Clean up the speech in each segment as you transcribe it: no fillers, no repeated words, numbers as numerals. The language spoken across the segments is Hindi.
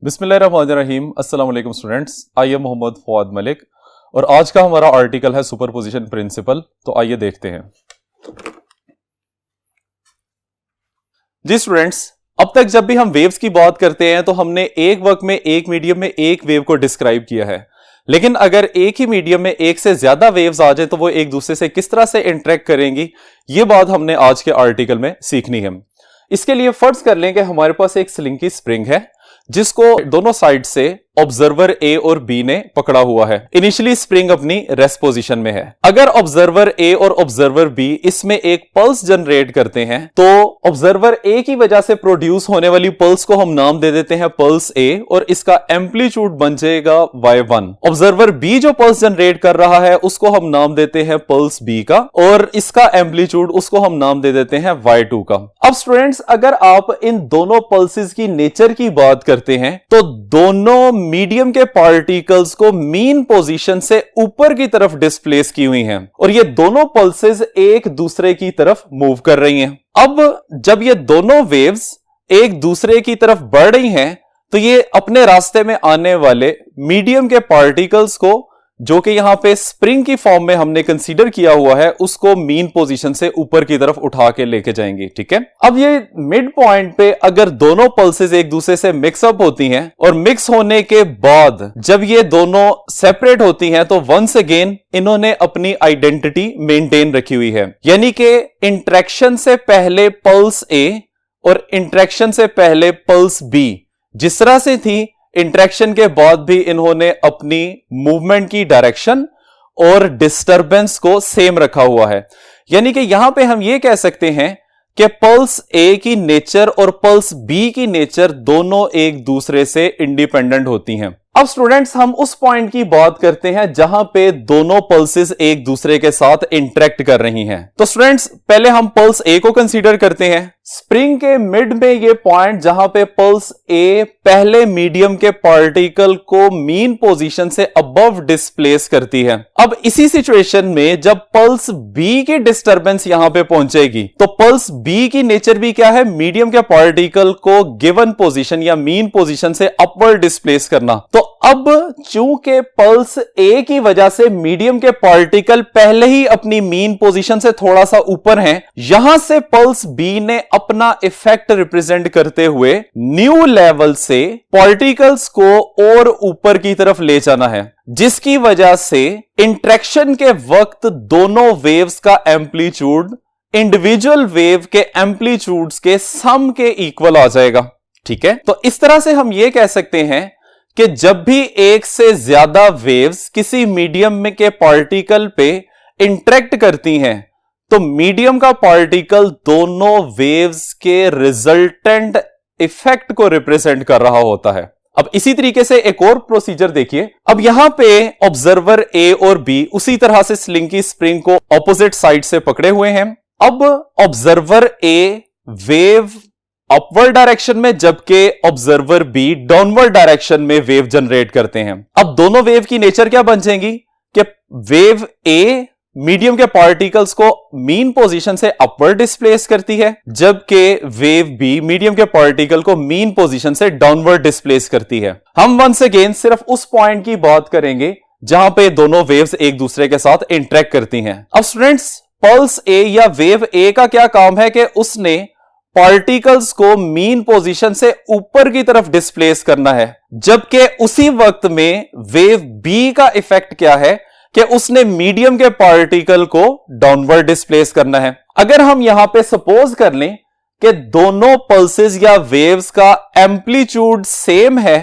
बिस्मिल्लाहिर्रहमानिर्रहीम। अस्सलाम वालेकुम students, I am Mohammad Fawad Malik और आज का हमारा आर्टिकल है सुपरपोजिशन प्रिंसिपल। तो आइए देखते हैं। जी स्टूडेंट्स, अब तक जब भी हम वेव्स की बात करते हैं तो हमने एक वक्त में एक मीडियम में एक वेव को डिस्क्राइब किया है, लेकिन अगर एक ही मीडियम में एक से ज्यादा वेव्स आ जाए तो वो एक दूसरे से किस तरह से इंटरेक्ट करेंगी, ये बात हमने आज के आर्टिकल में सीखनी है। इसके लिए फर्ज कर लें कि हमारे पास एक स्लिंकी स्प्रिंग है जिसको दोनों साइड से ऑब्जर्वर ए और बी ने पकड़ा हुआ है। इनिशियली स्प्रिंग अपनी रेस्ट पोजीशन में है। अगर ऑब्जर्वर ए और ऑब्जर्वर बी इसमें एक पल्स जनरेट करते हैं तो ऑब्जर्वर ए की वजह से प्रोड्यूस होने वाली पल्स को हम नाम दे देते हैं पल्स ए और इसका एम्पलीट्यूड बन जाएगा y1। ऑब्जर्वर बी जो पल्स जनरेट कर रहा है उसको हम नाम देते हैं पल्स बी का और इसका एम्पलीट्यूड उसको हम नाम दे देते हैं y2 का। अब स्टूडेंट्स, अगर आप इन दोनों पल्सेस की नेचर की बात करते हैं तो दोनों मीडियम के पार्टिकल्स को मीन पोजीशन से ऊपर की तरफ डिस्प्लेस की हुई हैं और ये दोनों पल्सेस एक दूसरे की तरफ मूव कर रही हैं। अब जब ये दोनों वेव्स एक दूसरे की तरफ बढ़ रही हैं तो ये अपने रास्ते में आने वाले मीडियम के पार्टिकल्स को, जो कि यहां पे स्प्रिंग की फॉर्म में हमने कंसीडर किया हुआ है, उसको मीन पोजीशन से ऊपर की तरफ उठा के लेके जाएंगे। ठीक है, अब ये मिड पॉइंट पे अगर दोनों पल्सेस एक दूसरे से मिक्सअप होती हैं और मिक्स होने के बाद जब ये दोनों सेपरेट होती हैं तो वंस अगेन इन्होंने अपनी आइडेंटिटी मेंटेन रखी हुई है। यानी कि इंटरेक्शन से पहले पल्स ए और इंटरेक्शन से पहले पल्स बी जिस तरह से थी, इंटरेक्शन के बाद भी इन्होंने अपनी मूवमेंट की डायरेक्शन और डिस्टरबेंस को सेम रखा हुआ है। यानी कि यहां पे हम ये कह सकते हैं कि पल्स ए की नेचर और पल्स बी की नेचर दोनों एक दूसरे से इंडिपेंडेंट होती हैं। अब स्टूडेंट्स, हम उस पॉइंट की बात करते हैं जहां पे दोनों पल्सेस एक दूसरे के साथ इंटरेक्ट कर रही हैं। तो स्टूडेंट्स, पहले हम पल्स ए को कंसीडर करते हैं। स्प्रिंग के मिड में ये पॉइंट जहां पे पल्स ए पहले मीडियम के पार्टिकल को मीन पोजीशन से अबव डिस्प्लेस करती है। अब इसी सिचुएशन में जब पल्स बी की डिस्टरबेंस यहां पे पहुंचेगी तो पल्स बी की नेचर भी क्या है? मीडियम के पार्टिकल को गिवन पोजीशन या मीन पोजीशन से अपवर्ड डिस्प्लेस करना। तो अब चूंकि पल्स ए की वजह से मीडियम के पार्टिकल पहले ही अपनी मीन पोजीशन से थोड़ा सा ऊपर हैं, यहां से पल्स बी ने अपना इफेक्ट रिप्रेजेंट करते हुए न्यू लेवल से पार्टिकल्स को और ऊपर की तरफ ले जाना है, जिसकी वजह से इंटरेक्शन के वक्त दोनों वेव्स का एम्पलीट्यूड इंडिविजुअल वेव के एम्पलीट्यूड्स के सम के इक्वल आ जाएगा। ठीक है, तो इस तरह से हम यह कह सकते हैं कि जब भी एक से ज्यादा वेव्स किसी मीडियम में के पार्टिकल पे इंटरेक्ट करती हैं तो मीडियम का पार्टिकल दोनों वेव्स के रिजल्टेंट इफेक्ट को रिप्रेजेंट कर रहा होता है। अब इसी तरीके से एक और प्रोसीजर देखिए। अब यहां पे ऑब्जर्वर ए और बी उसी तरह से स्लिंकी स्प्रिंग को ऑपोजिट साइड से पकड़े हुए हैं। अब ऑब्जर्वर ए वेव अपवर्ड डायरेक्शन में जबकि ऑब्जर्वर बी डाउनवर्ड डायरेक्शन में वेव जनरेट करते हैं। अब दोनों वेव की नेचर क्या बन जाएगी कि वेव ए मीडियम के पार्टिकल्स को मीन पोजीशन से अपवर्ड डिस्प्लेस करती है, जबकि वेव बी मीडियम के पार्टिकल को मीन पोजीशन से डाउनवर्ड डिस्प्लेस करती है। हम वंस अगेन सिर्फ उस पॉइंट की बात करेंगे जहां पे दोनों वेव्स एक दूसरे के साथ इंटरेक्ट करती हैं। अब स्टूडेंट्स, पल्स ए या वेव ए का क्या काम है कि उसने पार्टिकल्स को मीन पोजीशन से ऊपर की तरफ डिस्प्लेस करना है, जबकि उसी वक्त में वेव बी का इफेक्ट क्या है कि उसने मीडियम के पार्टिकल को डाउनवर्ड डिस्प्लेस करना है। अगर हम यहां पे सपोज कर लें कि दोनों पल्सेस या वेव्स का एम्पलीट्यूड सेम है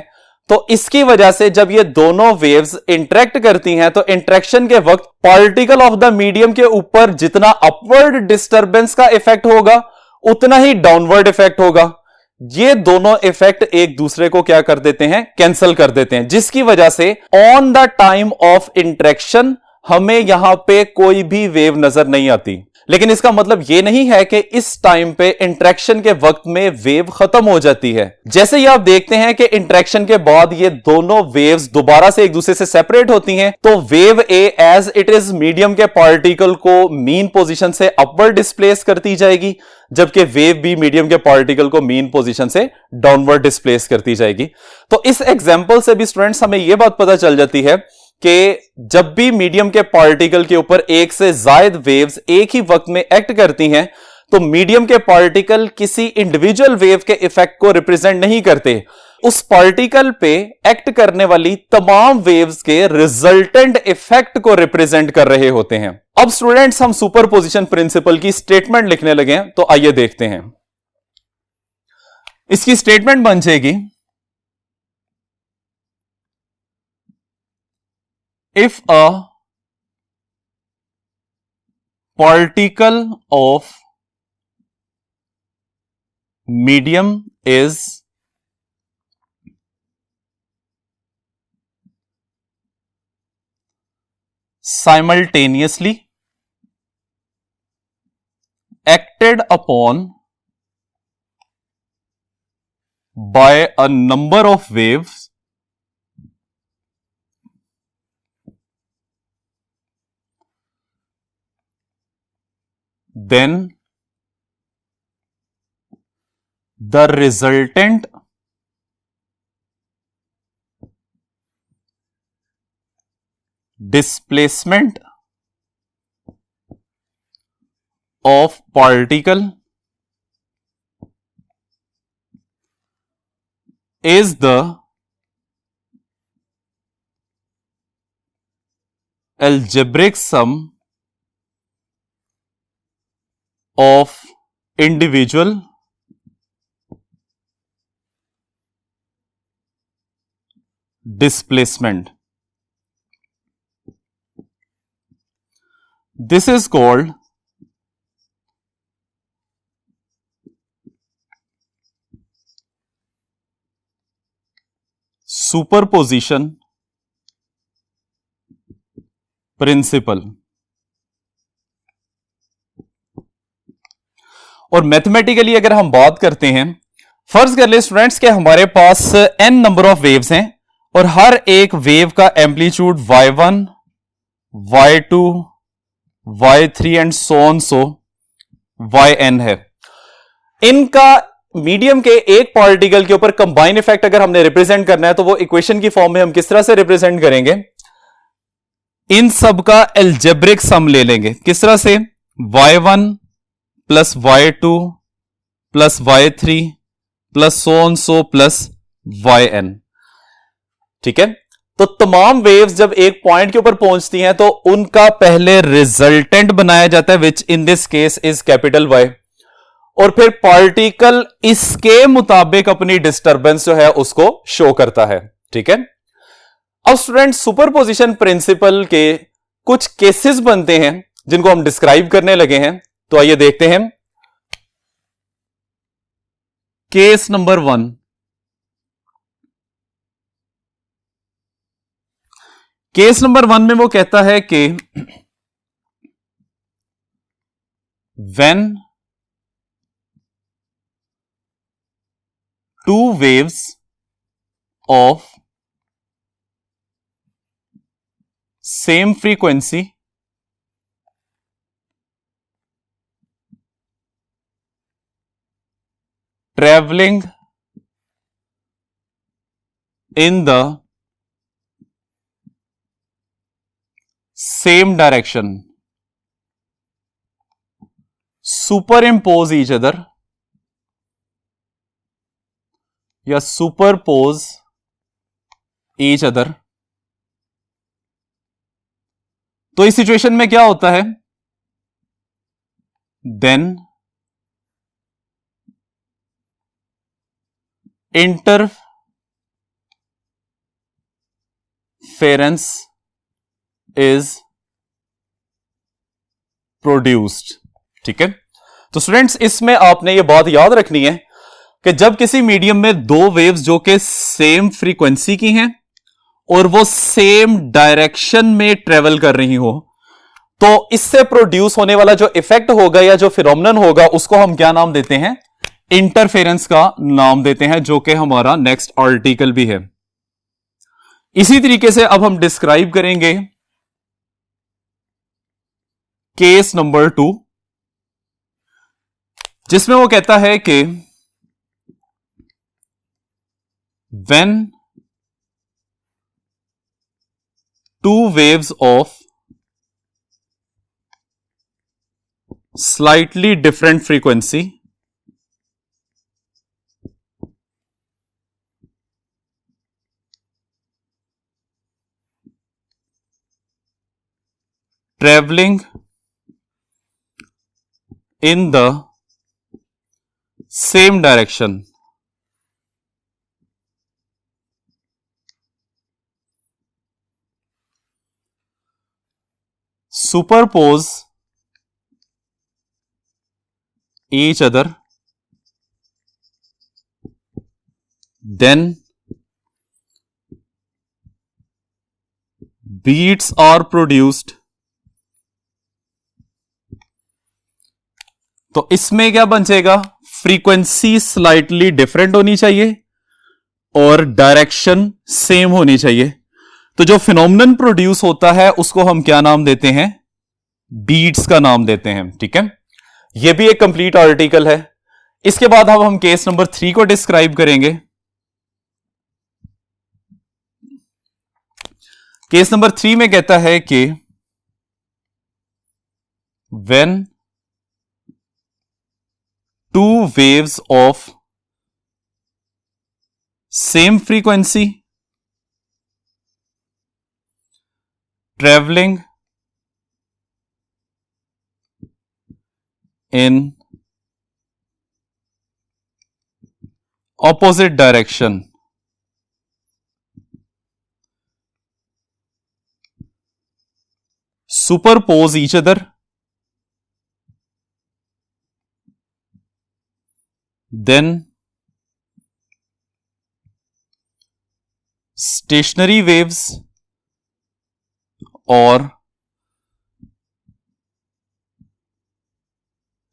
तो इसकी वजह से जब ये दोनों वेव्स इंटरेक्ट करती हैं तो इंटरेक्शन के वक्त पार्टिकल ऑफ द मीडियम के ऊपर जितना अपवर्ड डिस्टरबेंस का इफेक्ट होगा उतना ही डाउनवर्ड इफेक्ट होगा। ये दोनों इफेक्ट एक दूसरे को क्या कर देते हैं? कैंसिल कर देते हैं, जिसकी वजह से on the time of interaction हमें यहां पे कोई भी वेव नजर नहीं आती। लेकिन इसका मतलब यह नहीं है कि इस टाइम पे इंटरेक्शन के वक्त में वेव खत्म हो जाती है। जैसे ही आप देखते हैं कि इंटरेक्शन के बाद ये दोनों वेव्स दोबारा से एक दूसरे से सेपरेट होती हैं, तो wave A as it is medium के पार्टिकल को मीन पोजीशन से अपवर्ड डिस्प्लेस करती जाएगी, जबकि वेव बी मीडियम के पार्टिकल को मीन पोजीशन से डाउनवर्ड डिस्प्लेस करती जाएगी। तो इस एग्जांपल से भी स्टूडेंट्स हमें यह बात पता चल जाती है कि जब भी मीडियम के पार्टिकल के ऊपर एक से ज्यादा वेव्स एक ही वक्त में एक्ट करती हैं, तो मीडियम के पार्टिकल किसी इंडिविजुअल वेव के इफेक्ट को रिप्रेजेंट नहीं करते, उस पार्टिकल पे एक्ट करने वाली तमाम वेव्स के रिजल्टेंट इफेक्ट को रिप्रेजेंट कर रहे होते हैं। अब स्टूडेंट्स हम सुपरपोजिशन प्रिंसिपल की स्टेटमेंट लिखने लगे, तो आइए देखते हैं। इसकी स्टेटमेंट बन जाएगी, if a particle of medium is simultaneously acted upon by a number of waves, then the resultant displacement of particle is the algebraic sum of individual displacement. This is called superposition principle. और मैथमेटिकली अगर हम बात करते हैं, फर्ज कर ले स्टूडेंट्स के हमारे पास n नंबर ऑफ वेव्स हैं और हर एक वेव का amplitude y1, y2, y3 and so on so yn है। इनका मीडियम के एक पार्टिकल के ऊपर कंबाइन इफेक्ट अगर हमने रिप्रेजेंट करना है, तो वो इक्वेशन की फॉर्म में हम किस तरह से रिप्रेजेंट करेंगे? इन सब का एल्जेब्रिक सम ले लेंगे। किस तरह से? y1 plus y2 plus y3 plus so on so plus yn। ठीक है, तो तमाम वेव्स जब एक पॉइंट के ऊपर पहुंचती हैं तो उनका पहले रिजल्टेंट बनाया जाता है, which in this case is capital Y, और फिर पार्टिकल इसके मुताबिक अपनी डिस्टरबेंस जो है उसको शो करता है। ठीक है, अब स्टूडेंट सुपरपोजिशन प्रिंसिपल के कुछ केसेस बनते हैं जिनको हम डिस्क्राइब करने लगे हैं, तो आइए देखते हैं। केस नंबर 1, केस नंबर 1 में वो कहता है कि when two waves of same frequency traveling in the same direction superimpose each other या superpose each other, तो इस सिचुएशन में क्या होता है? then interference is produced। ठीक है, तो स्टूडेंट्स इसमें आपने ये बात याद रखनी है कि जब किसी मीडियम में दो वेव्स जो कि सेम फ्रीक्वेंसी की हैं और वो सेम डायरेक्शन में ट्रेवल कर रही हो, तो इससे प्रोड्यूस होने वाला जो इफेक्ट होगा या जो फिनोमेनन होगा उसको हम क्या नाम देते हैं? इंटरफेरेंस का नाम देते हैं, जो कि हमारा नेक्स्ट आर्टिकल भी है। इसी तरीके से अब हम डिस्क्राइब करेंगे केस नंबर 2, जिसमें वो कहता है कि when two waves of slightly different frequency traveling in the same direction superpose each other, then beats are produced। तो इसमें क्या बन जाएगा? फ्रीक्वेंसी स्लाइटली डिफरेंट होनी चाहिए और डायरेक्शन सेम होनी चाहिए। तो जो फिनोमेनन प्रोड्यूस होता है उसको हम क्या नाम देते हैं? बीट्स का नाम देते हैं। ठीक है, यह भी एक कंप्लीट आर्टिकल है। इसके बाद अब हम केस नंबर 3 को डिस्क्राइब करेंगे। केस नंबर 3 में कहता है कि when two waves of same frequency travelling in opposite direction superpose each other, then stationary waves or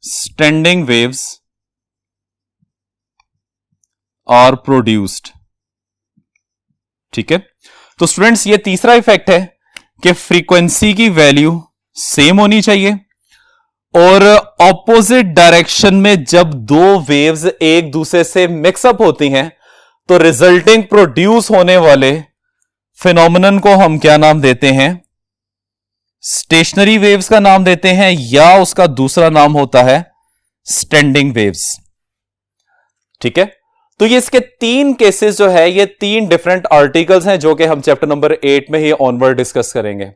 standing waves are produced। ठीक है, तो स्टूडेंट्स ये तीसरा इफेक्ट है कि फ्रीक्वेंसी की वैल्यू सेम होनी चाहिए और ऑपोजिट डायरेक्शन में जब दो वेव्स एक दूसरे से मिक्सअप होती हैं तो रिजल्टिंग प्रोड्यूस होने वाले फिनोमेनन को हम क्या नाम देते हैं? स्टेशनरी वेव्स का नाम देते हैं, या उसका दूसरा नाम होता है स्टैंडिंग वेव्स। ठीक है, तो ये इसके 3 केसेस जो है, ये 3 डिफरेंट आर्टिकल्स हैं जो कि हम चैप्टर नंबर 8 में ही ऑनवर्ड डिस्कस करेंगे।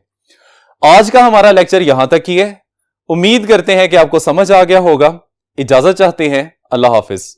आज का हमारा लेक्चर यहां तक ही है। उम्मीद करते हैं कि आपको समझ आ गया होगा। इजाजत चाहते हैं, अल्लाह हाफिज।